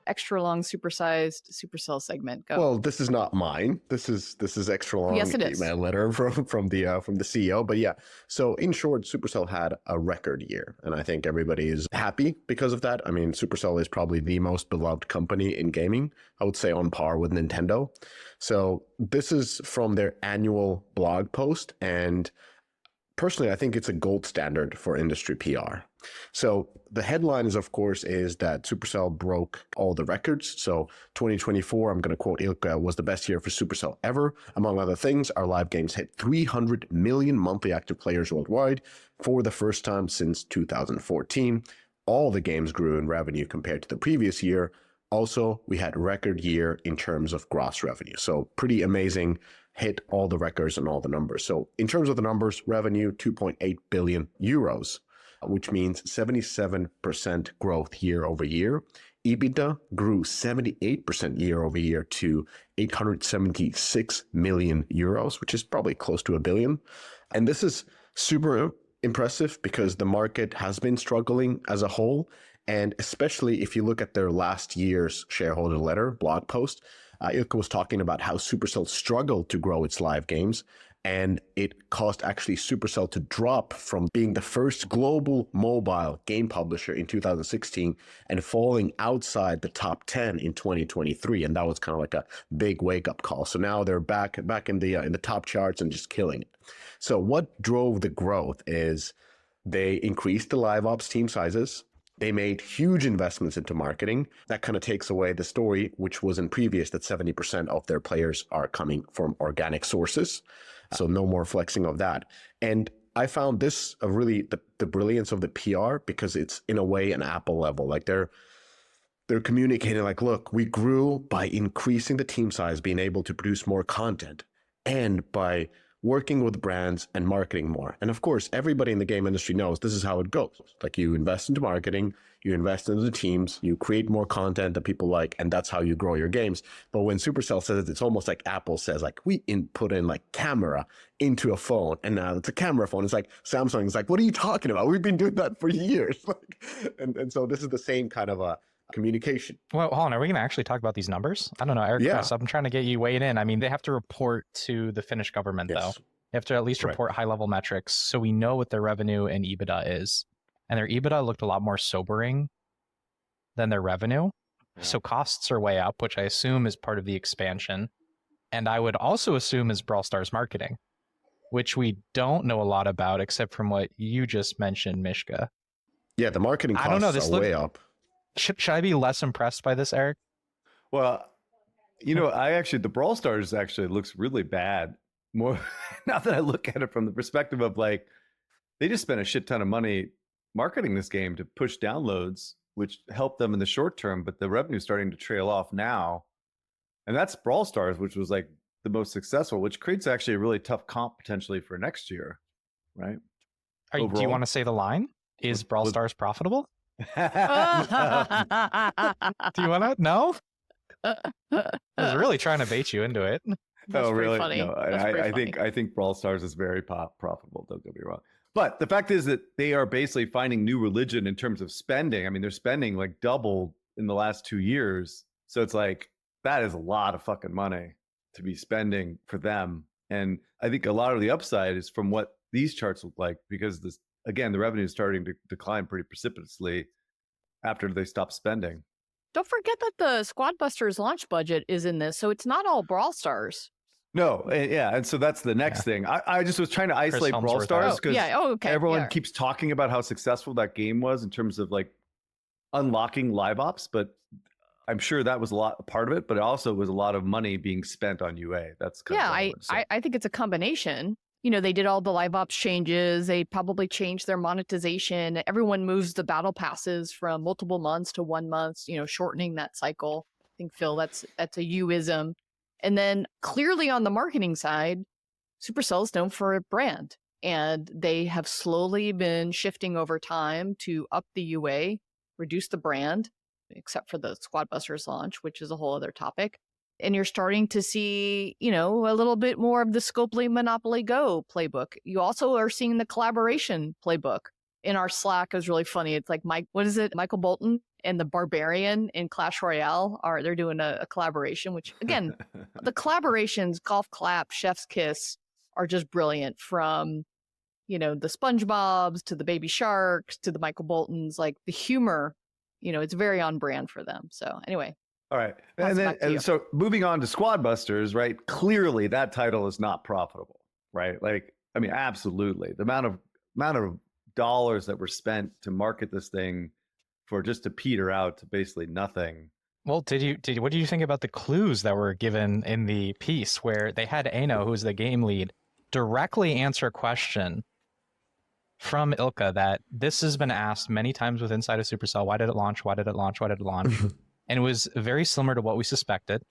extra long, supersized Supercell segment. Go. Well, this is not mine. This is extra long. Yes, it is. Email letter from the CEO. But yeah, so in short, Supercell had a record year, and I think everybody is happy because of that. I mean, Supercell is probably the most beloved company in gaming. I would say on par with Nintendo. So this is from their annual blog post, and personally, I think it's a gold standard for industry PR. So the headline is, of course, is that Supercell broke all the records. So 2024, I'm going to quote Ilkka, was the best year for Supercell ever. Among other things, our live games hit 300 million monthly active players worldwide for the first time since 2014. All the games grew in revenue compared to the previous year. Also, we had record year in terms of gross revenue. So pretty amazing, hit all the records and all the numbers. So in terms of the numbers, revenue, 2.8 billion euros, which means 77% growth year over year. EBITDA grew 78% year over year to 876 million euros, which is probably close to a billion. And this is super impressive because the market has been struggling as a whole. And especially if you look at their last year's shareholder letter blog post, Ilkka was talking about how Supercell struggled to grow its live games, and it caused actually Supercell to drop from being the first global mobile game publisher in 2016 and falling outside the top 10 in 2023. And that was kind of like a big wake-up call. So now they're back in the top charts and just killing it. So what drove the growth is they increased the live ops team sizes. They made huge investments into marketing. That kind of takes away the story, which was in previous, that 70% of their players are coming from organic sources. So no more flexing of that. And I found this a really the brilliance of the PR, because it's in a way an Apple level. Like they're communicating like, look, we grew by increasing the team size, being able to produce more content, and by working with brands and marketing more. And of course, everybody in the game industry knows this is how it goes. Like you invest into marketing, you invest into the teams, you create more content that people like, and that's how you grow your games. But when Supercell says it, it's almost like Apple says, like, we put in like camera into a phone, and now it's a camera phone. It's like Samsung is like, what are you talking about? We've been doing that for years. and so this is the same kind of a communication. Well, hold on. Are we going to actually talk about these numbers? I don't know, Eric. Yeah. Chris, I'm trying to get you weighed in. I mean, they have to report to the Finnish government, though. They have to at least report high-level metrics, so we know what their revenue and EBITDA is. And their EBITDA looked a lot more sobering than their revenue. Yeah. So costs are way up, which I assume is part of the expansion. And I would also assume is Brawl Stars marketing, which we don't know a lot about except from what you just mentioned, Mishka. Yeah, the marketing costs are way up. Should I be less impressed by this, Eric? Well, you know, the Brawl Stars actually looks really bad. More now that I look at it from the perspective of like, they just spent a shit ton of money marketing this game to push downloads, which helped them in the short term, but the revenue is starting to trail off now. And that's Brawl Stars, which was like the most successful, which creates actually a really tough comp potentially for next year, right? Do you want to say the line? Is Brawl Stars profitable? Do you want to? No? I was really trying to bait you into it. That's really funny. No, I think Brawl Stars is very profitable. Don't get me wrong. But the fact is that they are basically finding new religion in terms of spending. I mean, they're spending like double in the last 2 years. So it's like, that is a lot of fucking money to be spending for them. And I think a lot of the upside is from what these charts look like, because this, again, the revenue is starting to decline pretty precipitously after they stop spending. Don't forget that the Squad Busters launch budget is in this, so it's not all Brawl Stars. No, yeah, and so that's the next thing. I just was trying to isolate Brawl Stars because everyone keeps talking about how successful that game was in terms of like unlocking live ops, but I'm sure that was a part of it, but it also was a lot of money being spent on UA. That's kind of I think it's a combination. You know, they did all the live ops changes. They probably changed their monetization. Everyone moves the battle passes from multiple months to 1 month, you know, shortening that cycle. I think, Phil, that's a you-ism. And then clearly on the marketing side, Supercell is known for a brand, and they have slowly been shifting over time to up the UA, reduce the brand, except for the Squad Busters launch, which is a whole other topic. And you're starting to see, you know, a little bit more of the Scopely Monopoly Go playbook. You also are seeing the collaboration playbook in our Slack, it was really funny. It's like what is it? Michael Bolton and the Barbarian in Clash Royale they're doing a collaboration, which again, the collaborations, Golf Clap, Chef's Kiss are just brilliant, from, the SpongeBobs to the Baby Sharks to the Michael Boltons. Like the humor, it's very on brand for them. So anyway. All right. And so moving on to Squad Busters, right? Clearly that title is not profitable, right? Like, I mean, absolutely. The amount of dollars that were spent to market this thing for just to peter out to basically nothing. Well, what did you think about the clues that were given in the piece where they had Ano, who's the game lead, directly answer a question from Ilkka that this has been asked many times with Inside of Supercell. Why did it launch? Why did it launch? Why did it launch? And it was very similar to what we suspected.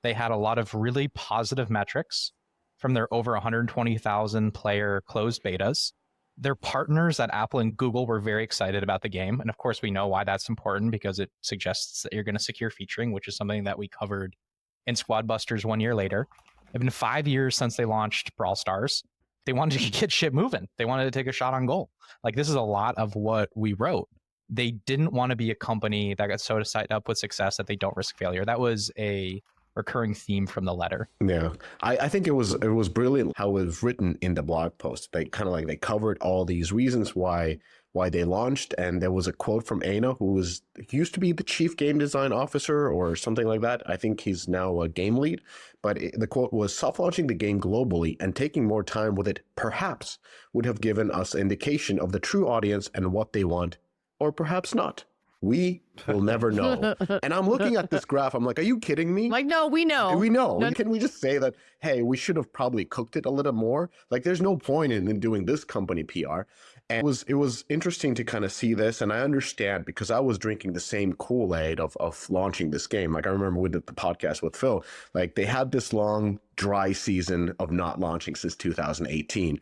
They had a lot of really positive metrics from their over 120,000 player closed betas. Their partners at Apple and Google were very excited about the game. And of course, we know why that's important, because it suggests that you're going to secure featuring, which is something that we covered in Squad Busters 1 year later. It's been 5 years since they launched Brawl Stars. They wanted to get shit moving. They wanted to take a shot on goal. Like, this is a lot of what we wrote. They didn't want to be a company that got so set up with success that they don't risk failure. That was a recurring theme from the letter. Yeah, I think it was brilliant how it was written in the blog post. They kind of like, they covered all these reasons why they launched, and there was a quote from Ano, who used to be the chief game design officer or something like that. I think he's now a game lead, but the quote was, "Soft launching the game globally and taking more time with it perhaps would have given us indication of the true audience and what they want, or perhaps not. We will never know." And I'm looking at this graph. I'm like, are you kidding me? Like, no, we know. We know. No. Can we just say that, hey, we should have probably cooked it a little more? Like, there's no point in doing this company PR. And it was interesting to kind of see this. And I understand, because I was drinking the same Kool-Aid of launching this game. Like, I remember we did the podcast with Phil. Like, they had this long, dry season of not launching since 2018.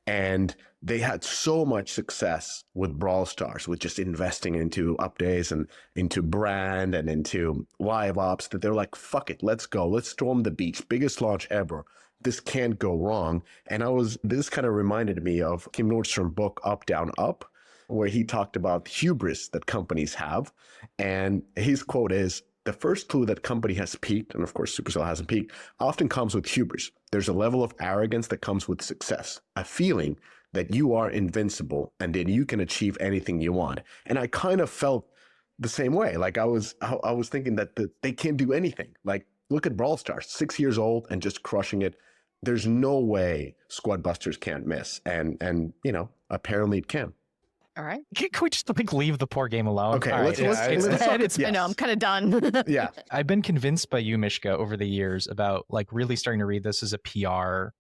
And they had so much success with Brawl Stars, with just investing into updates and into brand and into live ops, that they're like, fuck it, let's go. Let's storm the beach. Biggest launch ever. This can't go wrong. And this kind of reminded me of Kim Nordstrom's book, Up, Down, Up, where he talked about hubris that companies have. And his quote is, "The first clue that company has peaked," and of course Supercell hasn't peaked, "often comes with hubris. There's a level of arrogance that comes with success, a feeling that you are invincible and that you can achieve anything you want." And I kind of felt the same way. Like, I was thinking that they can't do anything. Like, look at Brawl Stars, 6 years old and just crushing it. There's no way Squad Busters can't miss, and apparently it can. All right. Can we just leave the poor game alone? Okay, All let's right. I know, I'm kind of done. Yeah. I've been convinced by you, Mishka, over the years about really starting to read this as a PR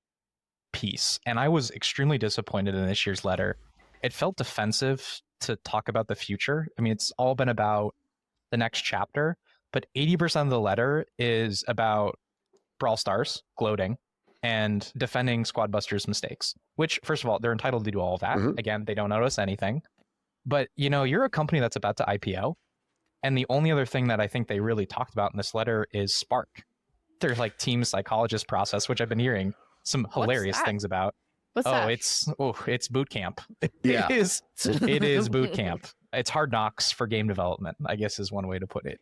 piece. And I was extremely disappointed in this year's letter. It felt defensive to talk about the future. I mean, it's all been about the next chapter, but 80% of the letter is about Brawl Stars, gloating, and defending Squad Busters' mistakes, which, first of all, they're entitled to do all of that. Mm-hmm. Again, they don't notice anything. But, you're a company that's about to IPO. And the only other thing that I think they really talked about in this letter is Spark. Their team psychologist process, which I've been hearing some hilarious things about. What's that? It's boot camp. Yeah. It is boot camp. It's hard knocks for game development, I guess, is one way to put it.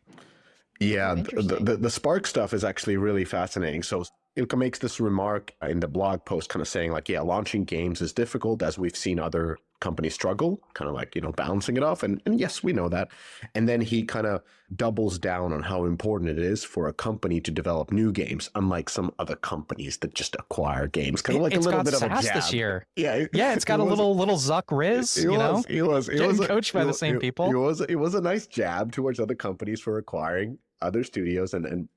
Yeah, the Spark stuff is actually really fascinating. So Ilkka makes this remark in the blog post, kind of saying like, yeah, launching games is difficult, as we've seen other companies struggle, kind of like, balancing it off. And yes, we know that. And then he kind of doubles down on how important it is for a company to develop new games, unlike some other companies that just acquire games. Kind of like a little bit of a jab this year. Yeah, it's got a little Zuck Riz. It was coached by the same people. It was a nice jab towards other companies for acquiring other studios and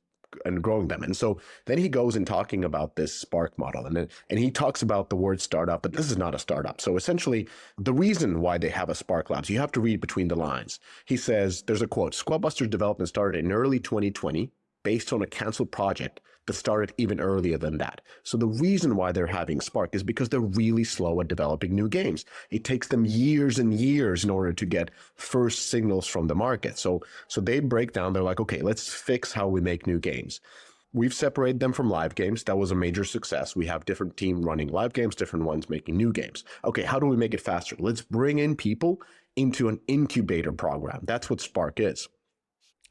growing them. And so then he goes and talking about this Spark model, and he talks about the word startup, but this is not a startup. So essentially, the reason why they have a Spark Labs, you have to read between the lines. He says, there's a quote, "Squad Busters development started in early 2020 based on a canceled project that started even earlier than that. So the reason why they're having Spark is because they're really slow at developing new games. It takes them years and years in order to get first signals from the market. So they break down, they're like, okay, let's fix how we make new games. we've separated them from live games. That was a major success. We have different team running live games, different ones making new games. Okay, how do we make it faster? Let's bring in people into an incubator program. That's what Spark is.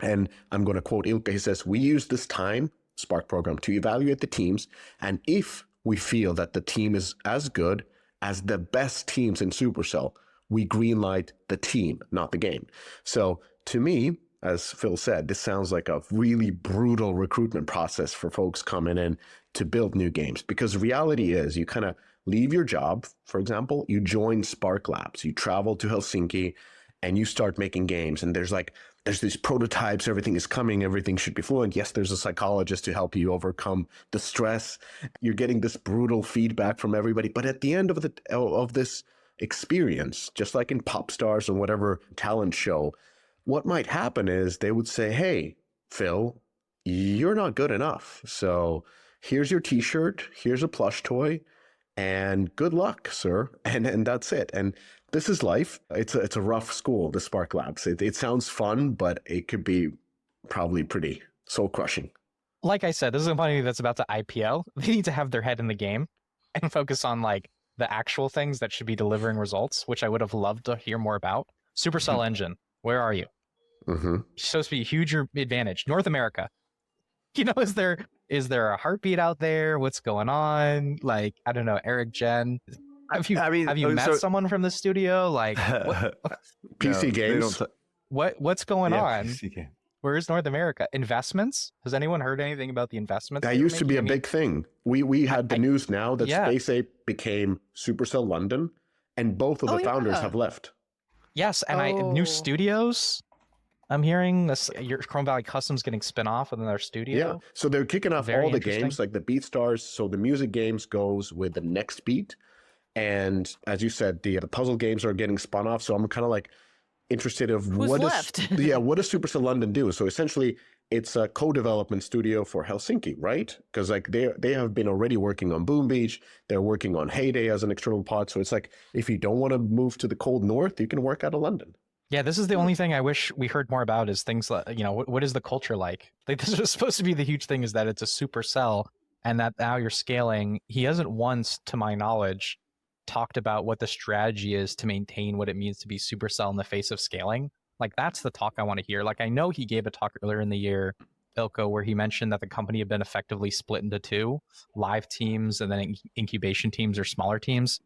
And I'm going to quote Ilkka. He says, we use this time, Spark program, to evaluate the teams. And if we feel that the team is as good as the best teams in Supercell, we greenlight the team, not the game. So to me, as Phil said, this sounds like a really brutal recruitment process for folks coming in to build new games. Because the reality is you kind of leave your job, for example, you join Spark Labs, you travel to Helsinki and you start making games. And there's these prototypes, everything is coming, everything should be fluent. Yes, there's a psychologist to help you overcome the stress. You're getting this brutal feedback from everybody. But at the end of this experience, just like in Pop Stars or whatever talent show, what might happen is they would say, hey, Phil, you're not good enough. So here's your t-shirt, here's a plush toy, and good luck, sir. And that's it. And this is life. It's a rough school, the Spark Labs. It sounds fun, but it could be probably pretty soul crushing. Like I said, this is a company that's about to IPO. They need to have their head in the game and focus on like the actual things that should be delivering results, which I would have loved to hear more about. Supercell Engine, where are you? It's supposed to be a huge advantage. North America. You know, is there a heartbeat out there? What's going on? Like, I don't know, Eric, Jen. Have you met someone from the studio? Like PC games. What's going on? Where's North America? Investments? Has anyone heard anything about the investments? That used to be a big thing. We had the news now that Space Ape became Supercell London, and both of the founders have left. Yes, and new studios. I'm hearing this. Your Chrome Valley Customs getting spin off within their studio. Yeah, so they're kicking off all the games, like the BeatStars. So the music games goes with the next beat, and as you said, the puzzle games are getting spun off. So I'm kind of like interested of Who's left? What does Supercell London do? So essentially, it's a co-development studio for Helsinki, right? Because like they have been already working on Boom Beach. They're working on Heyday as an external pod. So it's like if you don't want to move to the cold north, you can work out of London. Yeah, this is the only thing I wish we heard more about is things like, you know, what is the culture like? Like this is supposed to be the huge thing is that it's a Supercell and that now you're scaling. He hasn't once, to my knowledge, talked about what the strategy is to maintain what it means to be Supercell in the face of scaling. Like that's the talk I want to hear. Like I know he gave a talk earlier in the year, Ilkka, where he mentioned that the company had been effectively split into two, live teams and then incubation teams or smaller teams.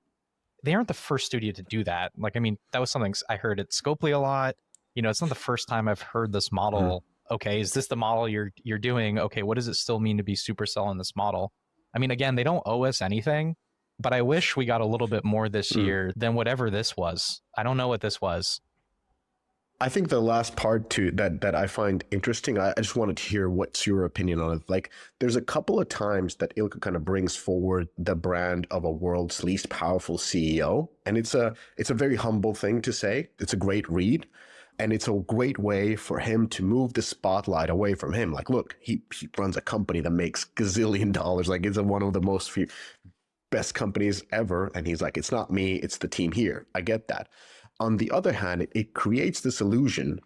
They aren't the first studio to do that. Like, I mean, that was something I heard at Scopely a lot. You know, it's not the first time I've heard this model. Okay, is this the model you're doing? Okay, what does it still mean to be Supercell in this model? I mean, again, they don't owe us anything, but I wish we got a little bit more this year than whatever this was. I don't know what this was. I think the last part to that I find interesting, I just wanted to hear what's your opinion on it. Like there's a couple of times that Ilkka kind of brings forward the brand of a world's least powerful CEO. And it's a very humble thing to say. It's a great read. And it's a great way for him to move the spotlight away from him. Like, look, he runs a company that makes gazillion dollars. Like it's one of the most best companies ever. And he's like, it's not me, it's the team here. I get that. On the other hand, it creates this illusion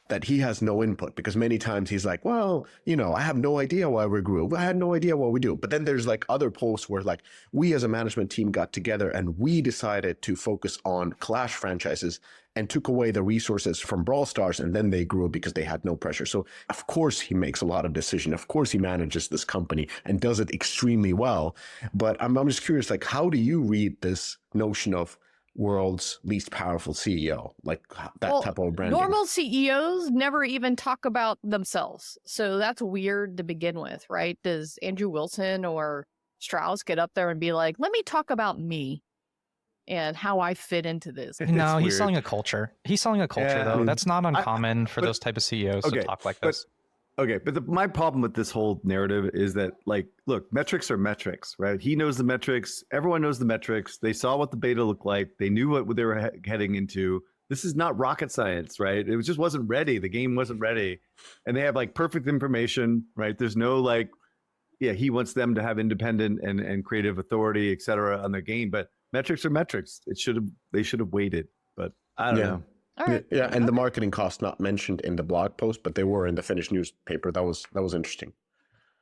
that he has no input because many times he's like, well, you know, I have no idea why we grew. I had no idea what we do. But then there's like other posts where like we as a management team got together and we decided to focus on Clash franchises and took away the resources from Brawl Stars and then they grew because they had no pressure. So of course he makes a lot of decisions. Of course he manages this company and does it extremely well. But I'm just curious, like, how do you read this notion of world's least powerful CEO, like that type of branding? Normal CEOs never even talk about themselves. So that's weird to begin with, right? Does Andrew Wilson or Strauss get up there and be like, let me talk about me and how I fit into this? No, he's selling a culture. He's selling a culture, though. That's not uncommon for those type of CEOs to talk like this. Okay, but my problem with this whole narrative is that, like, look, metrics are metrics, right? He knows the metrics. Everyone knows the metrics. They saw what the beta looked like. They knew what they were heading into. This is not rocket science, right? It just wasn't ready. The game wasn't ready. And they have, like, perfect information, right? There's no, like, he wants them to have independent and creative authority, et cetera, on their game. But metrics are metrics. They should have waited. But I don't know. All right. Yeah, and the marketing costs not mentioned in the blog post, but they were in the Finnish newspaper. That was interesting.